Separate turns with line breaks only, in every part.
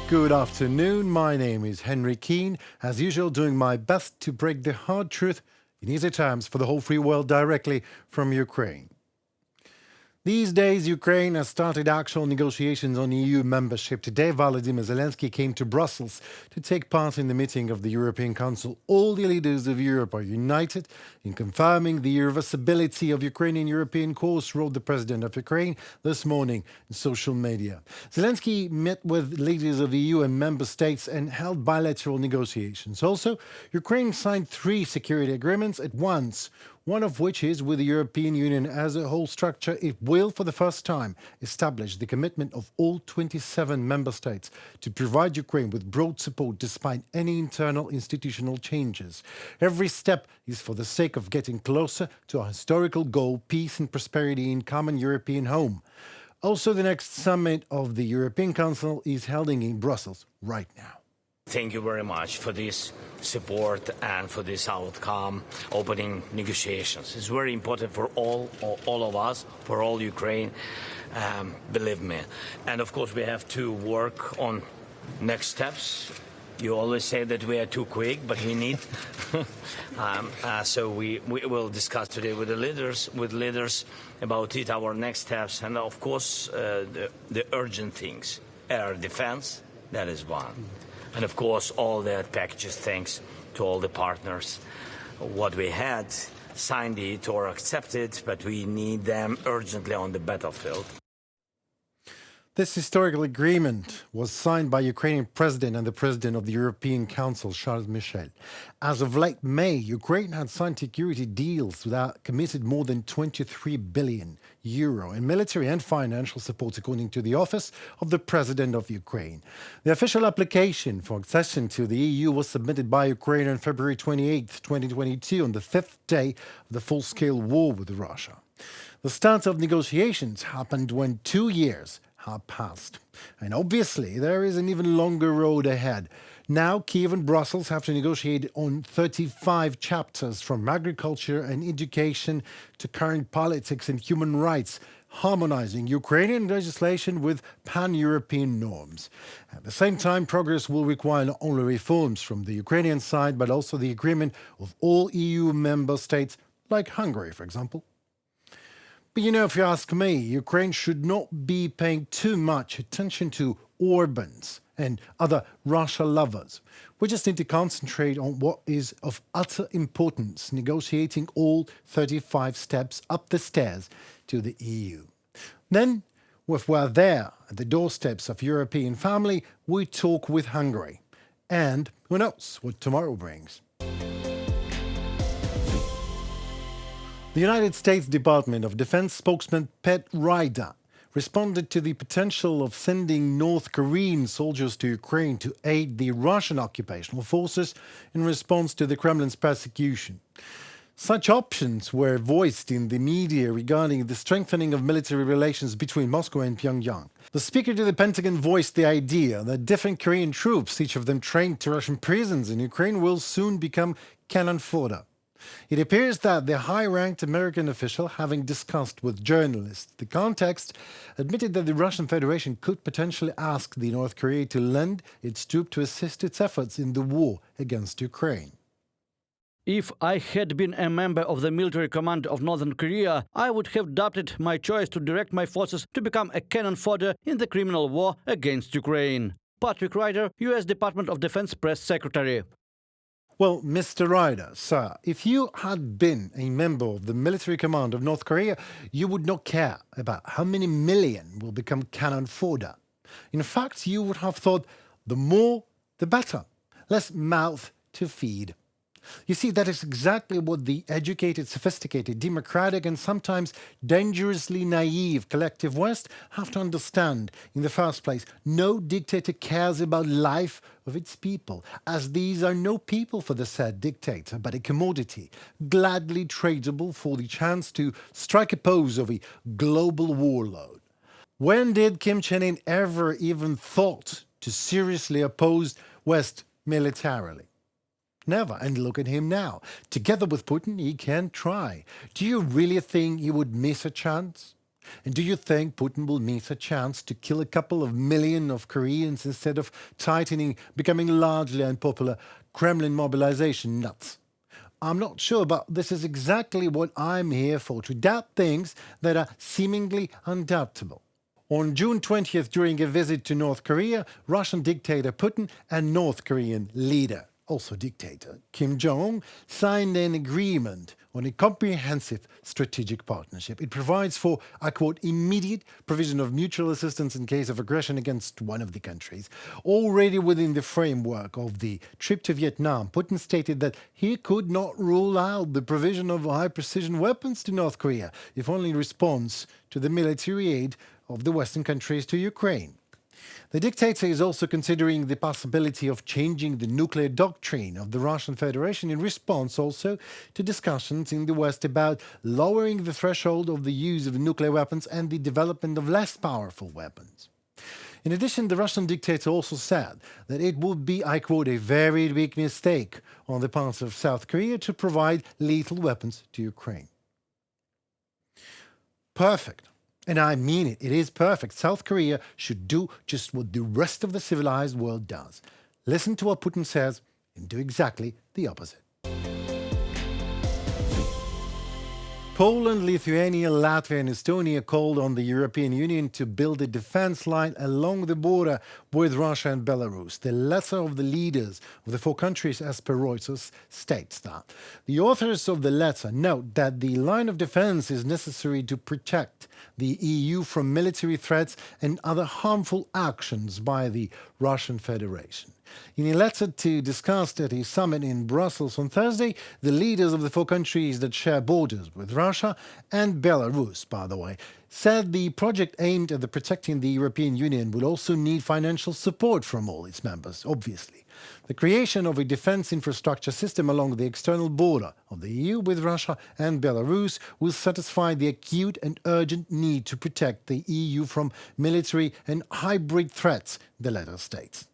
Good afternoon, my name is Henry Keane, as usual doing my best to break the hard truth in easy terms for the whole free world directly from Ukraine. These days, Ukraine has started actual negotiations on EU membership. Today, Volodymyr Zelensky came to Brussels to take part in the meeting of the European Council. All the leaders of Europe are united in confirming the irreversibility of Ukrainian European course, wrote the president of Ukraine this morning in social media. Zelensky met with leaders of EU and member states and held bilateral negotiations. Also, Ukraine signed 3 security agreements at once, one of which is with the European Union as a whole structure. It will, for the first time, establish the commitment of all 27 member states to provide Ukraine with broad support despite any internal institutional changes. Every step is for the sake of getting closer to our historical goal, peace and prosperity in common European home. Also, the next summit of the European Council is held in Brussels right now.
Thank you very much for this support and for this outcome, opening negotiations. It's very important for all of us, for all Ukraine, believe me. And of course, we have to work on next steps. You always say that we are too quick, but we need. So we will discuss today with the leaders about it, our next steps, and of course, the urgent things. Air defense, that is one. And of course, all the packages, thanks to all the partners. What we had, signed it or accepted, but we need them urgently on the battlefield.
This historical agreement was signed by Ukrainian president and the president of the European Council, Charles Michel. As of late May, Ukraine had signed security deals that committed more than 23 billion euro in military and financial support, according to the office of the president of Ukraine. The official application for accession to the EU was submitted by Ukraine on February 28, 2022, on the 5th day of the full-scale war with Russia. The start of negotiations happened when 2 years have passed. And obviously, there is an even longer road ahead. Now, Kiev and Brussels have to negotiate on 35 chapters, from agriculture and education to current politics and human rights, harmonizing Ukrainian legislation with pan-European norms. At the same time, progress will require not only reforms from the Ukrainian side, but also the agreement of all EU member states, like Hungary, for example. But you know, if you ask me, Ukraine should not be paying too much attention to Orbans and other Russia lovers. We just need to concentrate on what is of utter importance, negotiating all 35 steps up the stairs to the EU. Then, if we're there at the doorsteps of European family, we talk with Hungary. And who knows what tomorrow brings. The United States Department of Defense spokesman Pete Ryder responded to the potential of sending North Korean soldiers to Ukraine to aid the Russian occupational forces in response to the Kremlin's persecution. Such options were voiced in the media regarding the strengthening of military relations between Moscow and Pyongyang. The Speaker to the Pentagon voiced the idea that different Korean troops, each of them trained to Russian prisons in Ukraine, will soon become cannon fodder. It appears that the high-ranked American official, having discussed with journalists the context, admitted that the Russian Federation could potentially ask the North Korea to lend its troops to assist its efforts in the war against Ukraine.
If I had been a member of the military command of Northern Korea, I would have doubted my choice to direct my forces to become a cannon fodder in the criminal war against Ukraine. Patrick Ryder, U.S. Department of Defense Press Secretary.
Well, Mr. Ryder, sir, if you had been a member of the military command of North Korea, you would not care about how many million will become cannon fodder. In fact, you would have thought, the more, the better. Less mouth to feed. You see, that is exactly what the educated, sophisticated, democratic and sometimes dangerously naive collective West have to understand. In the first place, no dictator cares about life of its people, as these are no people for the said dictator, but a commodity, gladly tradable for the chance to strike a pose of a global warlord. When did Kim Jong-un ever even thought to seriously oppose West militarily? Never. And look at him now. Together with Putin, he can try. Do you really think he would miss a chance? And do you think Putin will miss a chance to kill a couple of million of Koreans instead of tightening, becoming largely unpopular Kremlin mobilization nuts? I'm not sure, but this is exactly what I'm here for, to doubt things that are seemingly undoubtable. On June 20th, during a visit to North Korea, Russian dictator Putin and North Korean leader, also dictator, Kim Jong-un, signed an agreement on a comprehensive strategic partnership. It provides for, I quote, immediate provision of mutual assistance in case of aggression against one of the countries. Already within the framework of the trip to Vietnam, Putin stated that he could not rule out the provision of high-precision weapons to North Korea, if only in response to the military aid of the Western countries to Ukraine. The dictator is also considering the possibility of changing the nuclear doctrine of the Russian Federation in response also to discussions in the West about lowering the threshold of the use of nuclear weapons and the development of less powerful weapons. In addition, the Russian dictator also said that it would be, I quote, a very big mistake on the part of South Korea to provide lethal weapons to Ukraine. Perfect. And I mean it, it is perfect. South Korea should do just what the rest of the civilized world does. Listen to what Putin says and do exactly the opposite. Poland, Lithuania, Latvia and Estonia called on the European Union to build a defense line along the border with Russia and Belarus. The letter of the leaders of the four countries, as per Reuters, states that. The authors of the letter note that the line of defense is necessary to protect the EU from military threats and other harmful actions by the Russian Federation. In a letter to discussed at a summit in Brussels on Thursday, the leaders of the four countries that share borders with Russia and Belarus, by the way, said the project aimed at protecting the European Union would also need financial support from all its members, obviously. The creation of a defense infrastructure system along the external border of the EU with Russia and Belarus will satisfy the acute and urgent need to protect the EU from military and hybrid threats, the letter states.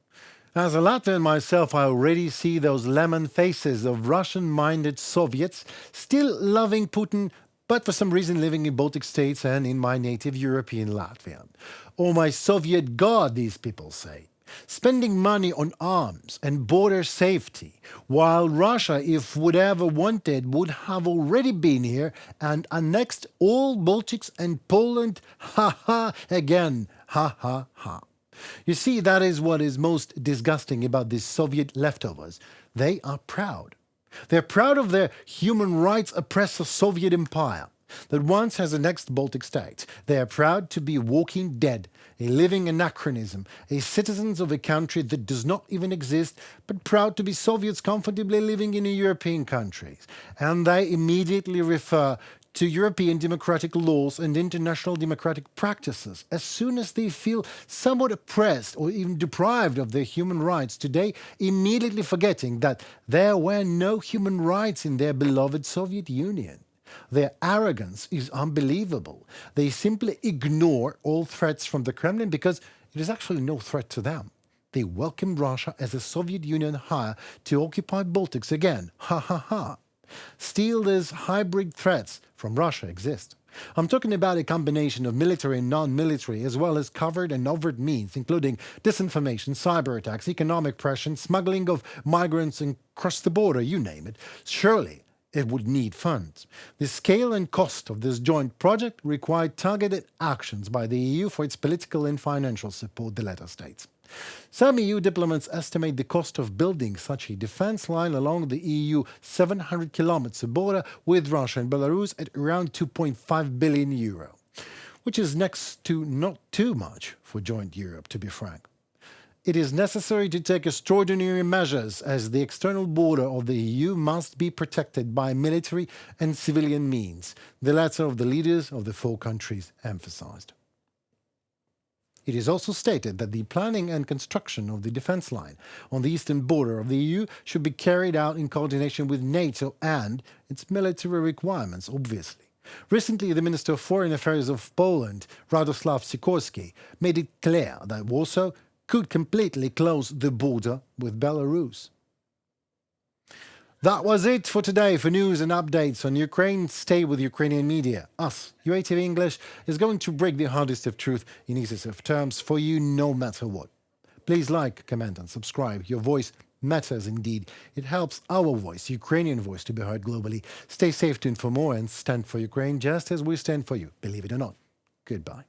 As a Latvian myself, I already see those lemon faces of Russian-minded Soviets still loving Putin, but for some reason living in Baltic states and in my native European Latvia. Oh, my Soviet God, these people say. Spending money on arms and border safety, while Russia, if would ever wanted, would have already been here and annexed all Baltics and Poland, ha-ha, again, ha-ha-ha. You see, that is what is most disgusting about these Soviet leftovers. They are proud. They're proud of their human rights oppressor Soviet empire that once has annexed Baltic states. They are proud to be walking dead, a living anachronism, a citizens of a country that does not even exist, but proud to be Soviets comfortably living in European countries. And they immediately refer to European democratic laws and international democratic practices as soon as they feel somewhat oppressed or even deprived of their human rights today, immediately forgetting that there were no human rights in their beloved Soviet Union. Their arrogance is unbelievable. They simply ignore all threats from the Kremlin because it is actually no threat to them. They welcome Russia as a Soviet Union hire to occupy Baltics again. Ha ha ha. Still, these hybrid threats from Russia exist. I'm talking about a combination of military and non-military, as well as covert and overt means, including disinformation, cyber attacks, economic pressure, smuggling of migrants across the border, you name it. Surely, it would need funds. The scale and cost of this joint project required targeted actions by the EU for its political and financial support, the letter states. Some EU diplomats estimate the cost of building such a defense line along the EU 700 kilometers border with Russia and Belarus at around 2.5 billion euro, which is next to not too much for joint Europe, to be frank. It is necessary to take extraordinary measures as the external border of the EU must be protected by military and civilian means, the letter of the leaders of the four countries emphasized. It is also stated that the planning and construction of the defense line on the eastern border of the EU should be carried out in coordination with NATO and its military requirements, obviously. Recently, the Minister of Foreign Affairs of Poland, Radosław Sikorski, made it clear that Warsaw could completely close the border with Belarus. That was it for today. For news and updates on Ukraine, stay with Ukrainian media. Us, UATV English, is going to break the hardest of truth in easiest of terms for you no matter what. Please like, comment and subscribe. Your voice matters indeed. It helps our voice, Ukrainian voice, to be heard globally. Stay safe, tuned for more, and stand for Ukraine just as we stand for you. Believe it or not. Goodbye.